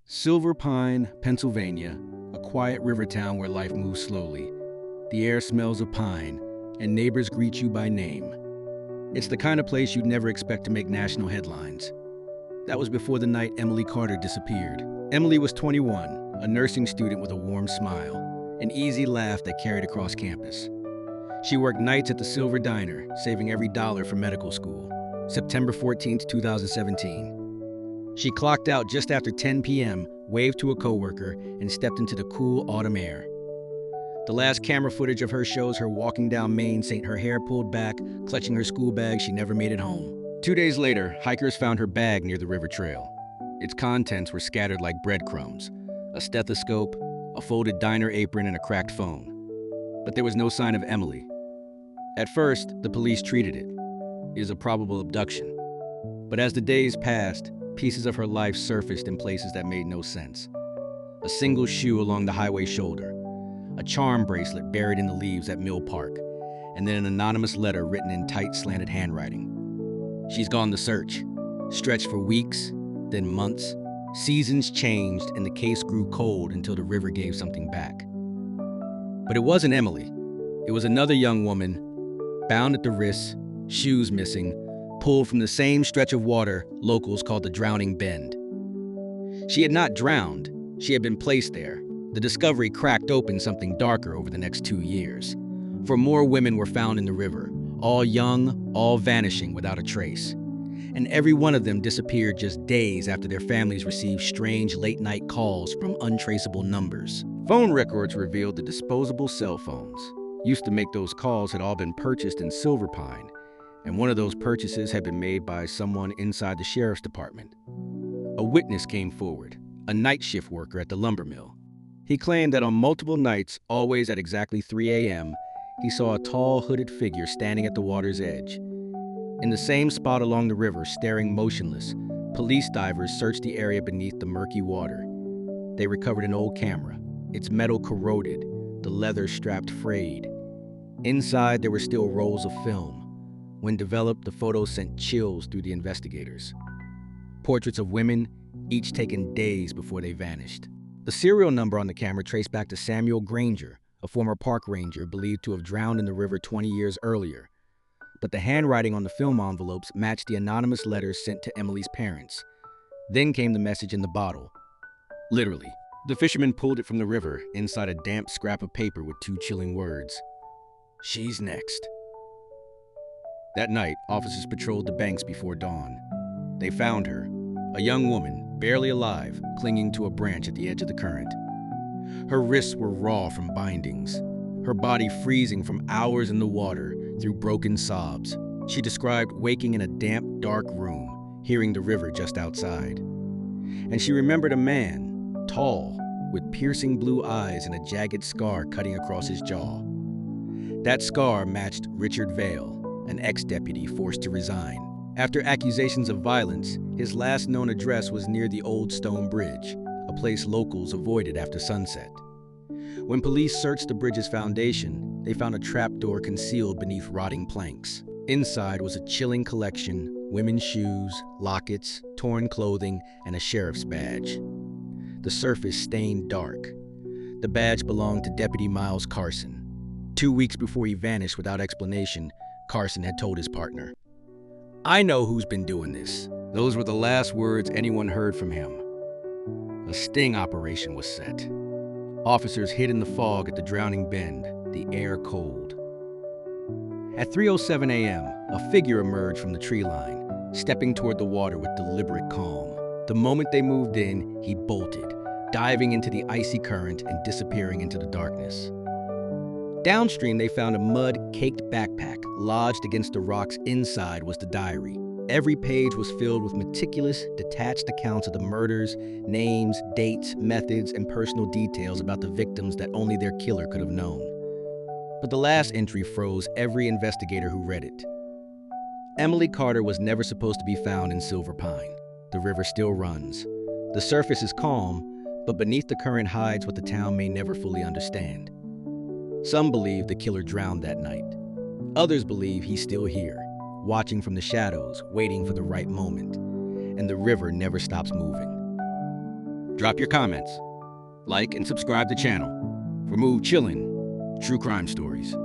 Silverpine, Pennsylvania, a quiet river town where life moves slowly. The air smells of pine, and neighbors greet you by name. It's the kind of place you'd never expect to make national headlines. That was before the night Emily Carter disappeared. Emily was 21, a nursing student with a warm smile, an easy laugh that carried across campus. She worked nights at the Silver Diner, saving every dollar for medical school. September 14, 2017. She clocked out just after 10 p.m., waved to a coworker, and stepped into the cool autumn air. The last camera footage of her shows her walking down Main St., her hair pulled back, clutching her school bag. She never made it home. 2 days later, hikers found her bag near the river trail. Its contents were scattered like breadcrumbs: a stethoscope, a folded diner apron, and a cracked phone. But there was no sign of Emily. At first, the police treated it as a probable abduction. But as the days passed, pieces of her life surfaced in places that made no sense. A single shoe along the highway shoulder, a charm bracelet buried in the leaves at Mill Park, and then an anonymous letter written in tight, slanted handwriting. She's gone to search. Stretched for weeks, then months. Seasons changed, and the case grew cold until the river gave something back. But it wasn't Emily. It was another young woman, bound at the wrists, shoes missing, pulled from the same stretch of water locals called the Drowning Bend. She had not drowned. She had been placed there. The discovery cracked open something darker over the next 2 years. For more women were found in the river, all young, all vanishing without a trace. And every one of them disappeared just days after their families received strange late-night calls from untraceable numbers. Phone records revealed the disposable cell phones used to make those calls had all been purchased in Silverpine, and one of those purchases had been made by someone inside the sheriff's department. A witness came forward, a night shift worker at the lumber mill. He claimed that on multiple nights, always at exactly 3 a.m., he saw a tall, hooded figure standing at the water's edge. In the same spot along the river, staring motionless, police divers searched the area beneath the murky water. They recovered an old camera, its metal corroded, the leather strapped frayed. Inside, there were still rolls of film. When developed, the photos sent chills through the investigators. Portraits of women, each taken days before they vanished. The serial number on the camera traced back to Samuel Granger, a former park ranger believed to have drowned in the river 20 years earlier. But the handwriting on the film envelopes matched the anonymous letters sent to Emily's parents. Then came the message in the bottle. Literally. The fisherman pulled it from the river inside a damp scrap of paper with 2 chilling words: "She's next." That night, officers patrolled the banks before dawn. They found her, a young woman, barely alive, clinging to a branch at the edge of the current. Her wrists were raw from bindings, her body freezing from hours in the water through broken sobs. She described waking in a damp, dark room, hearing the river just outside. And she remembered a man, tall, with piercing blue eyes and a jagged scar cutting across his jaw. That scar matched Richard Vale, an ex-deputy forced to resign. After accusations of violence, his last known address was near the Old Stone Bridge, a place locals avoided after sunset. When police searched the bridge's foundation, they found a trapdoor concealed beneath rotting planks. Inside was a chilling collection: women's shoes, lockets, torn clothing, and a sheriff's badge. The surface stained dark. The badge belonged to Deputy Miles Carson. 2 weeks before he vanished without explanation, Carson had told his partner, "I know who's been doing this." Those were the last words anyone heard from him. A sting operation was set. Officers hid in the fog at the Drowning Bend, the air cold. At 3:07 a.m., a figure emerged from the tree line, stepping toward the water with deliberate calm. The moment they moved in, he bolted, diving into the icy current and disappearing into the darkness. Downstream, they found a mud-caked backpack. Lodged against the rocks inside was the diary. Every page was filled with meticulous, detached accounts of the murders, names, dates, methods, and personal details about the victims that only their killer could have known. But the last entry froze every investigator who read it. Emily Carter was never supposed to be found in Silverpine. The river still runs. The surface is calm, but beneath the current hides what the town may never fully understand. Some believe the killer drowned that night. Others believe he's still here, watching from the shadows, waiting for the right moment. And the river never stops moving. Drop your comments, like and subscribe to the channel for more chilling true crime stories.